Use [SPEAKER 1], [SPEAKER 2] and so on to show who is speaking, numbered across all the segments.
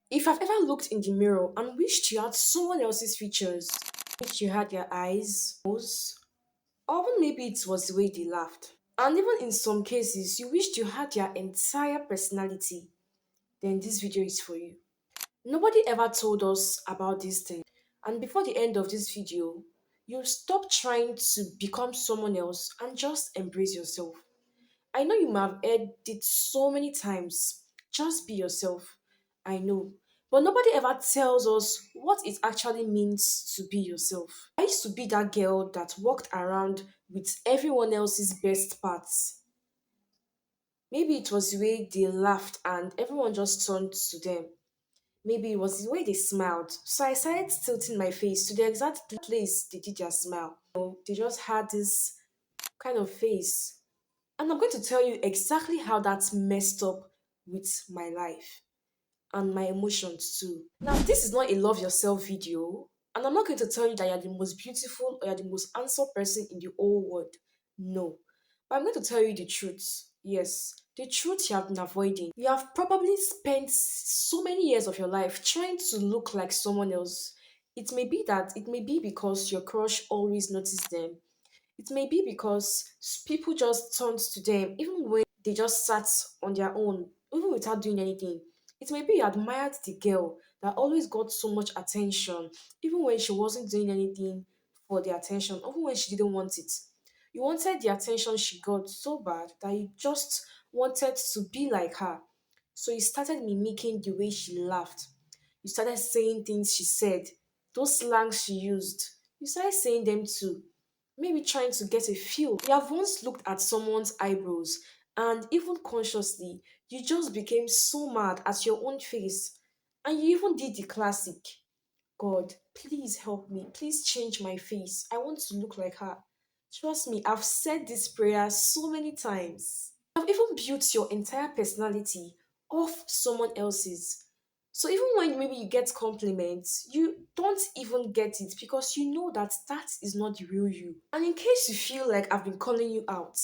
[SPEAKER 1] If I've ever looked in the mirror and wished you had someone else's features, wished you had their eyes, nose, or even maybe it was the way they laughed. And even in some cases, you wished you had their entire personality, then this video is for you. Nobody ever told us about this thing. And before the end of this video, you'll stop trying to become someone else and just embrace yourself. I know you might have heard it so many times. Just be yourself. I know. But nobody ever tells us what it actually means to be yourself. I used to be that girl that walked around with everyone else's best parts. Maybe it was the way they laughed and everyone just turned to them. Maybe it was the way they smiled. So I started tilting my face to the exact place they did their smile. They just had this kind of face. And I'm going to tell you exactly how that's messed up with my life and my emotions too. Now, this is not a love yourself video, and I'm not going to tell you that you're the most beautiful or you're the most handsome person in the whole world. No. But I'm going to tell you the truth. Yes, the truth you have been avoiding. You have probably spent so many years of your life trying to look like someone else. It may be because your crush always noticed them. It may be because people just turned to them even when they just sat on their own, even without doing anything. It may be you admired the girl that always got so much attention, even when she wasn't doing anything for the attention, even when she didn't want it. You wanted the attention she got so bad that you just wanted to be like her. So you started mimicking the way she laughed. You started saying things she said, those slangs she used. You started saying them too. Maybe trying to get a feel. You have once looked at someone's eyebrows and even consciously, you just became so mad at your own face. And you even did the classic. God, please help me. Please change my face. I want to look like her. Trust me, I've said this prayer so many times. I've even built your entire personality off someone else's. So even when maybe you get compliments, you don't even get it because you know that that is not the real you. And in case you feel like I've been calling you out,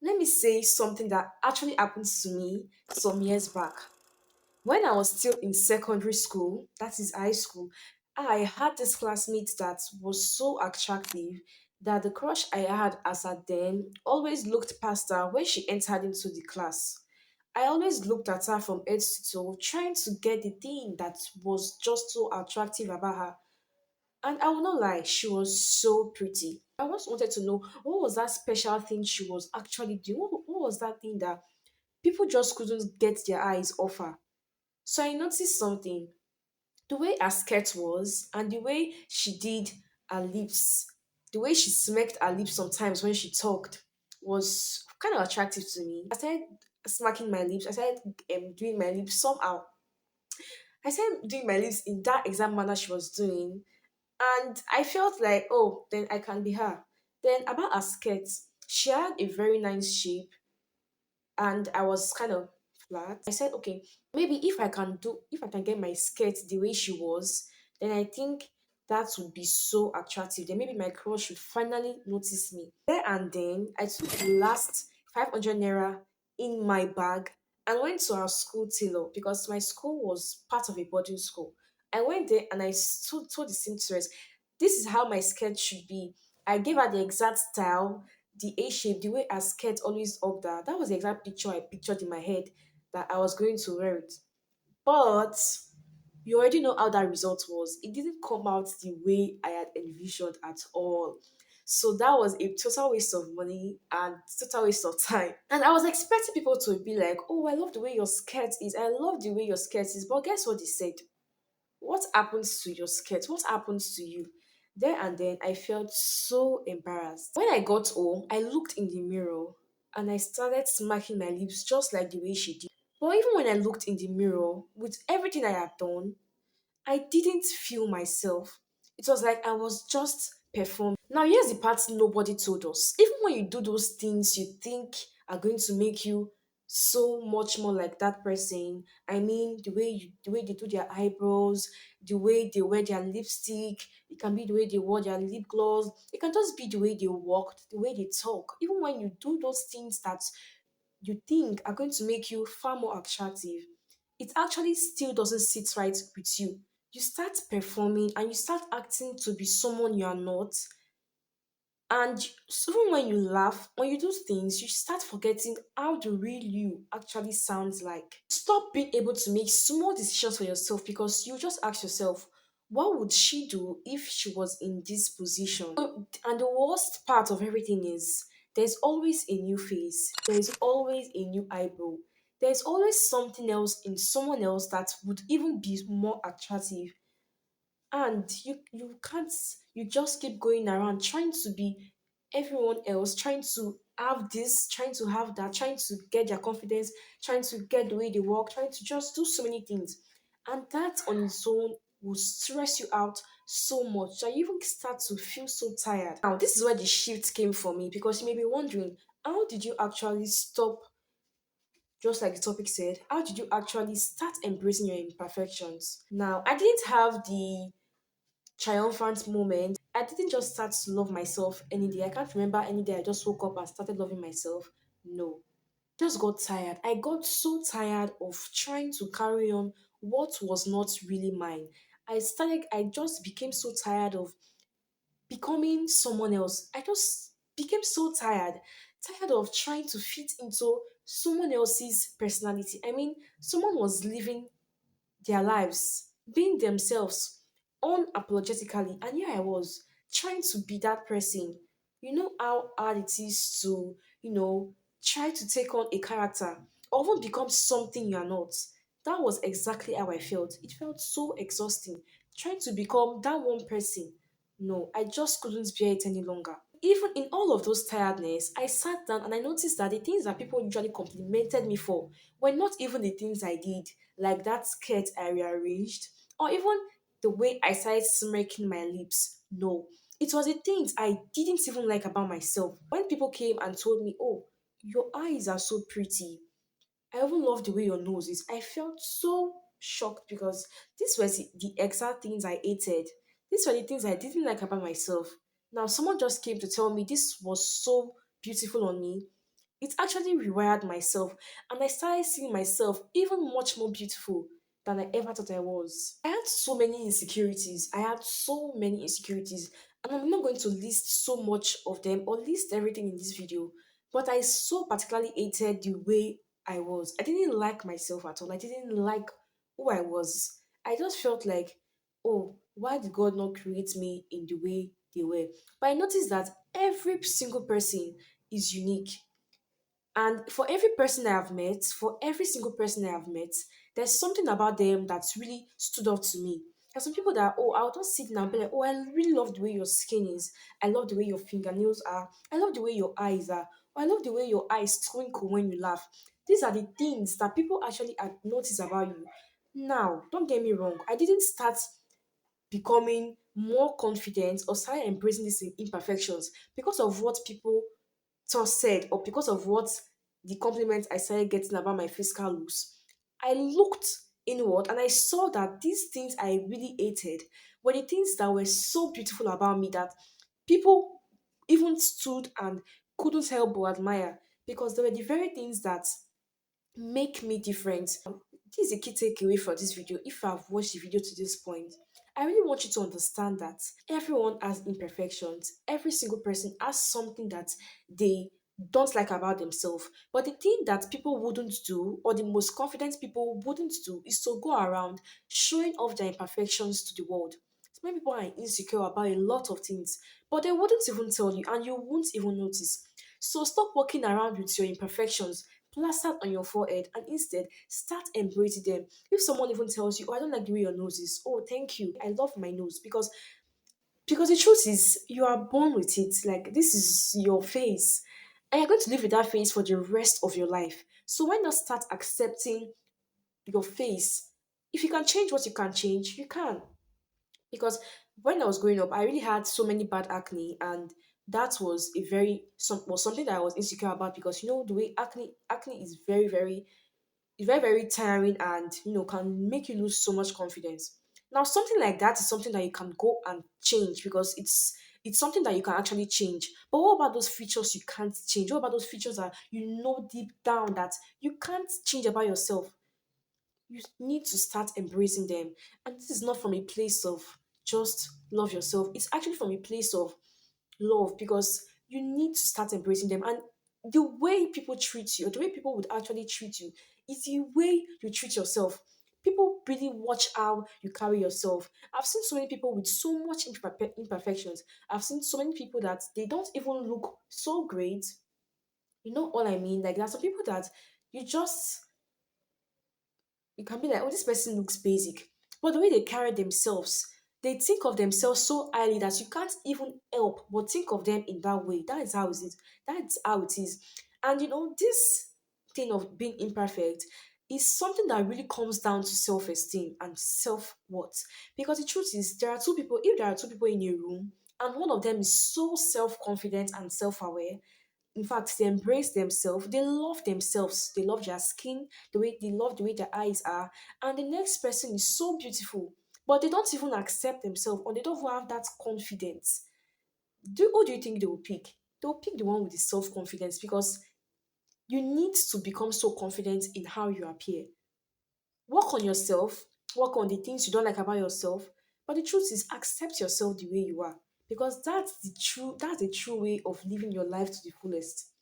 [SPEAKER 1] let me say something that actually happened to me some years back. When I was still in secondary school, that is high school, I had this classmate that was so attractive that the crush I had as her then always looked past her when she entered into the class. I always looked at her from head to toe, trying to get the thing that was just so attractive about her. And I will not lie, she was so pretty. I just wanted to know what was that special thing she was actually doing? What was that thing that people just couldn't get their eyes off her? So I noticed something. The way her skirt was and the way she did her lips, the way she smacked her lips sometimes when she talked was kind of attractive to me. I started smacking my lips. I started doing my lips somehow. I started doing my lips in that exact manner she was doing. And I felt like, oh, then I can be her. Then about her skirt, she had a very nice shape and I was kind of flat. I said, okay, maybe if I can get my skirt the way she was, then I think that would be so attractive. Then maybe my crush should finally notice me. There and then, I took the last 500 naira in my bag and went to our school tailor because my school was part of a boarding school. I went there and I told the seamstress, this is how my skirt should be. I gave her the exact style, the A shape, the way her skirt always up there. That was the exact picture I pictured in my head that I was going to wear it. But you already know how that result was. It didn't come out the way I had envisioned at all. So that was a total waste of money and total waste of time. And I was expecting people to be like, oh, I love the way your skirt is. I love the way your skirt is. But guess what they said? What happens to your skirt? What happens to you? There and then, I felt so embarrassed. When I got home, I looked in the mirror and I started smacking my lips just like the way she did. But even when I looked in the mirror, with everything I had done, I didn't feel myself. It was like I was just performing. Now, here's the part nobody told us. Even when you do those things you think are going to make you so much more like that person, I mean, the way they do their eyebrows, the way they wear their lipstick, it can be the way they wear their lip gloss, it can just be the way they walk, the way they talk. Even when you do those things that you think are going to make you far more attractive, it actually still doesn't sit right with you. You start performing and you start acting to be someone you are not. And even when you laugh, when you do things, you start forgetting how the real you actually sounds like. Stop being able to make small decisions for yourself because you just ask yourself, what would she do if she was in this position? And the worst part of everything is there's always a new face, there's always a new eyebrow, there's always something else in someone else that would even be more attractive, and you can't, you just keep going around trying to be everyone else, trying to have this, trying to have that, trying to get their confidence, trying to get the way they walk, trying to just do so many things, and that on its own will stress you out so much that you even start to feel so tired. Now this is where the shift came for me, because you may be wondering, how did you actually stop, just like the topic said, how did you actually start embracing your imperfections? Now I didn't have the triumphant moment. I didn't just start to love myself any day. I can't remember any day I just woke up and started loving myself. No. Just got tired. I got so tired of trying to carry on what was not really mine. I just became so tired of becoming someone else. I just became so tired of trying to fit into someone else's personality. I mean, someone was living their lives, being themselves unapologetically. And here I was trying to be that person. You know how hard it is to, try to take on a character or even become something you are not. That was exactly how I felt. It felt so exhausting trying to become that one person. No, I just couldn't bear it any longer. Even in all of those tiredness, I sat down and I noticed that the things that people usually complimented me for were not even the things I did, like that skirt I rearranged, or even the way I started smirking my lips. No, it was the things I didn't even like about myself. When people came and told me, "Oh, your eyes are so pretty. I even love the way your nose is," I felt so shocked because this was the exact things I hated. These were the things I didn't like about myself. Now, someone just came to tell me this was so beautiful on me. It actually rewired myself, and I started seeing myself even much more beautiful than I ever thought I was. I had so many insecurities. I had so many insecurities, and I'm not going to list so much of them or list everything in this video. But I so particularly hated the way I was. I didn't like myself at all. I didn't like who I was. I just felt like, oh, why did God not create me in the way they were? But I noticed that every single person is unique, and for every person I have met, for every single person I have met, there's something about them that's really stood out to me. There's some people that, oh, I'll just sit down and be like, oh, I really love the way your skin is. I love the way your fingernails are. I love the way your eyes are. Or I love the way your eyes twinkle when you laugh. These are the things that people actually notice about you. Now, don't get me wrong. I didn't start becoming more confident or start embracing these imperfections because of what people just said or because of what the compliments I started getting about my physical looks. I looked inward and I saw that these things I really hated were the things that were so beautiful about me that people even stood and couldn't help but admire, because they were the very things that make me different. This is a key takeaway for this video. If I've watched the video to this point, I really want you to understand that everyone has imperfections. Every single person has something that they don't like about themselves. But the thing that people wouldn't do, or the most confident people wouldn't do, is to go around showing off their imperfections to the world. So many people are insecure about a lot of things, but they wouldn't even tell you, and you won't even notice. So stop walking around with your imperfections plastered on your forehead and instead start embracing them. If someone even tells you, "Oh, I don't like the way your nose is," oh, thank you. I love my nose because the truth is you are born with it. Like, this is your face. And you're going to live with that face for the rest of your life. So why not start accepting your face? If you can change what you can change, you can. Because when I was growing up, I really had so many bad acne, and that was was something that I was insecure about, because the way acne is very tiring, and can make you lose so much confidence. Now something like that is something that you can go and change, because it's something that you can actually change. But what about those features you can't change? What about those features that deep down that you can't change about yourself? you need to start embracing them. And this is not from a place of just love yourself, it's actually from a place of love, because you need to start embracing them. And the way people treat you, or the way people would actually treat you, is the way you treat yourself. People really watch how you carry yourself. I've seen so many people with so much imperfections. I've seen so many people that they don't even look so great. You know what I mean? Like, there are some people that you just, you can be like, oh, this person looks basic. But the way they carry themselves, they think of themselves so highly that you can't even help but think of them in that way. That is how it is. That's how it is. And this thing of being imperfect is something that really comes down to self-esteem and self-worth. Because the truth is, if there are two people in a room, and one of them is so self-confident and self-aware, in fact, they embrace themselves, they love their skin, they love the way their eyes are, and the next person is so beautiful, but they don't even accept themselves, or they don't even have that confidence. Who do you think they will pick? They'll pick the one with the self-confidence, because you need to become so confident in how you appear. Work on yourself, work on the things you don't like about yourself, but the truth is, accept yourself the way you are, because that's the true way of living your life to the fullest.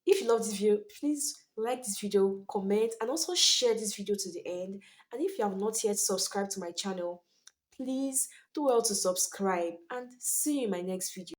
[SPEAKER 1] If you love this video, please like this video, comment, and also share this video to the end. And if you have not yet subscribed to my channel, please do well to subscribe, and see you in my next video.